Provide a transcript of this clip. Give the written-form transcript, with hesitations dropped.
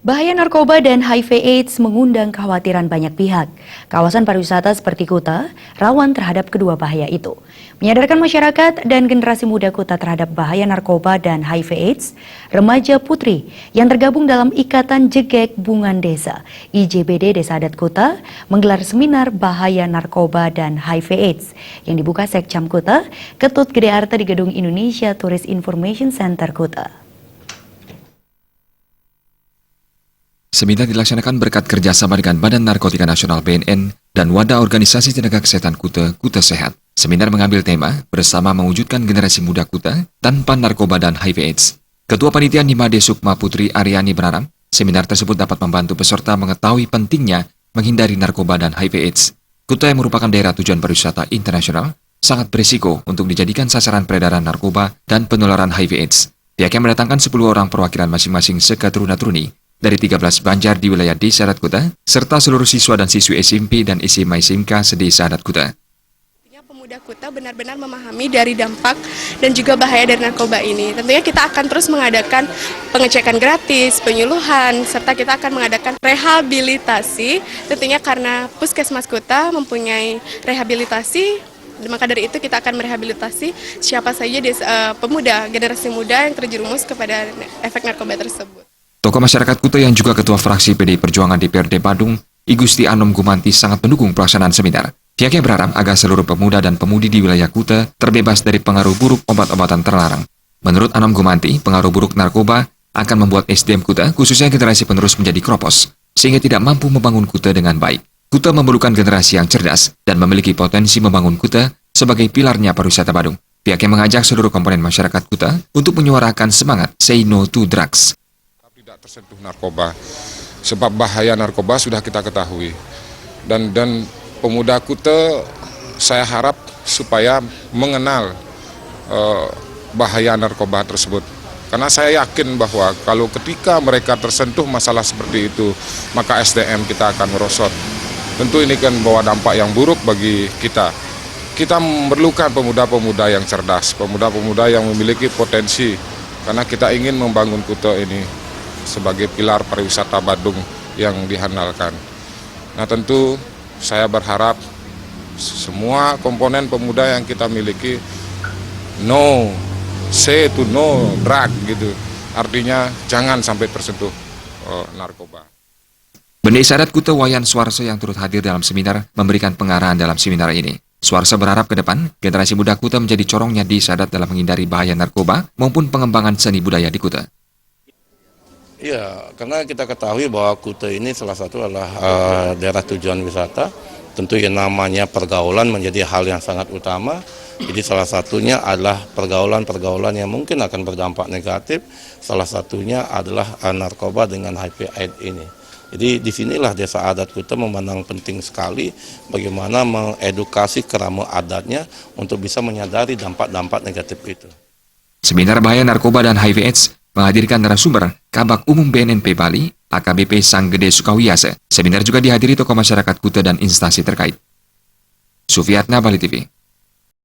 Bahaya narkoba dan HIV/AIDS mengundang kekhawatiran banyak pihak. Kawasan pariwisata seperti Kuta rawan terhadap kedua bahaya itu. Menyadarkan masyarakat dan generasi muda Kuta terhadap bahaya narkoba dan HIV/AIDS, remaja putri yang tergabung dalam Ikatan Jegek Bungan Desa (IJBD) Desa Adat Kuta menggelar seminar bahaya narkoba dan HIV/AIDS yang dibuka Sekcam Kuta, Ketut Gede Arte di Gedung Indonesia Tourist Information Center Kuta. Seminar dilaksanakan berkat kerjasama dengan Badan Narkotika Nasional BNN dan Wadah Organisasi Tenaga Kesehatan Kuta, Kuta Sehat. Seminar mengambil tema bersama mewujudkan generasi muda Kuta tanpa narkoba dan HIV/AIDS. Ketua Panitia Nimade Sukma Putri Aryani berharap seminar tersebut dapat membantu peserta mengetahui pentingnya menghindari narkoba dan HIV/AIDS. Kuta yang merupakan daerah tujuan pariwisata internasional sangat berisiko untuk dijadikan sasaran peredaran narkoba dan penularan HIV/AIDS. Pihaknya mendatangkan 10 orang perwakilan masing-masing seketuruna-turuni dari 13 banjar di wilayah Desa Adat Kuta, serta seluruh siswa dan siswi SMP dan SMA SMK sedesa Adat Kuta. Pemuda Kuta benar-benar memahami dari dampak dan juga bahaya dari narkoba ini. Tentunya kita akan terus mengadakan pengecekan gratis, penyuluhan, serta kita akan mengadakan rehabilitasi. Tentunya karena Puskesmas Kuta mempunyai rehabilitasi, maka dari itu kita akan merehabilitasi siapa saja pemuda, generasi muda yang terjerumus kepada efek narkoba tersebut. Tokoh masyarakat Kuta yang juga ketua fraksi PDI Perjuangan DPRD Badung, I Gusti Anom Gumanti sangat mendukung pelaksanaan seminar. Pihaknya berharap agar seluruh pemuda dan pemudi di wilayah Kuta terbebas dari pengaruh buruk obat-obatan terlarang. Menurut Anom Gumanti, pengaruh buruk narkoba akan membuat SDM Kuta, khususnya generasi penerus menjadi kropos, sehingga tidak mampu membangun Kuta dengan baik. Kuta memerlukan generasi yang cerdas dan memiliki potensi membangun Kuta sebagai pilarnya pariwisata Badung. Pihaknya mengajak seluruh komponen masyarakat Kuta untuk menyuarakan semangat say no to drugs. Tidak tersentuh narkoba, sebab bahaya narkoba sudah kita ketahui, dan pemuda Kuta saya harap supaya mengenal bahaya narkoba tersebut, karena saya yakin bahwa kalau ketika mereka tersentuh masalah seperti itu, maka SDM kita akan merosot. Tentu ini kan membawa dampak yang buruk bagi kita. Kita memerlukan pemuda-pemuda yang cerdas, pemuda-pemuda yang memiliki potensi, karena kita ingin membangun Kuta ini sebagai pilar pariwisata Badung yang dihandalkan. Nah, tentu saya berharap semua komponen pemuda yang kita miliki say to no drug gitu. Artinya jangan sampai tersentuh narkoba. Bendesa Adat Kuta Wayan Suarso yang turut hadir dalam seminar memberikan pengarahan dalam seminar ini. Suarso berharap ke depan generasi muda Kuta menjadi corongnya di Sadat dalam menghindari bahaya narkoba maupun pengembangan seni budaya di Kuta. Ya, karena kita ketahui bahwa Kuta ini salah satu adalah daerah tujuan wisata. Tentu yang namanya pergaulan menjadi hal yang sangat utama. Jadi salah satunya adalah pergaulan-pergaulan yang mungkin akan berdampak negatif. Salah satunya adalah narkoba dengan HIV/AIDS ini. Jadi disinilah Desa Adat Kuta memandang penting sekali bagaimana mengedukasi kerama adatnya untuk bisa menyadari dampak-dampak negatif itu. Seminar bahaya narkoba dan HIV/AIDS menghadirkan narasumber Kabak Umum BNNP Bali, AKBP Sang Gede Sukawiyase. Seminar juga dihadiri tokoh masyarakat Kuta dan instansi terkait. Sufiatna, Bali TV.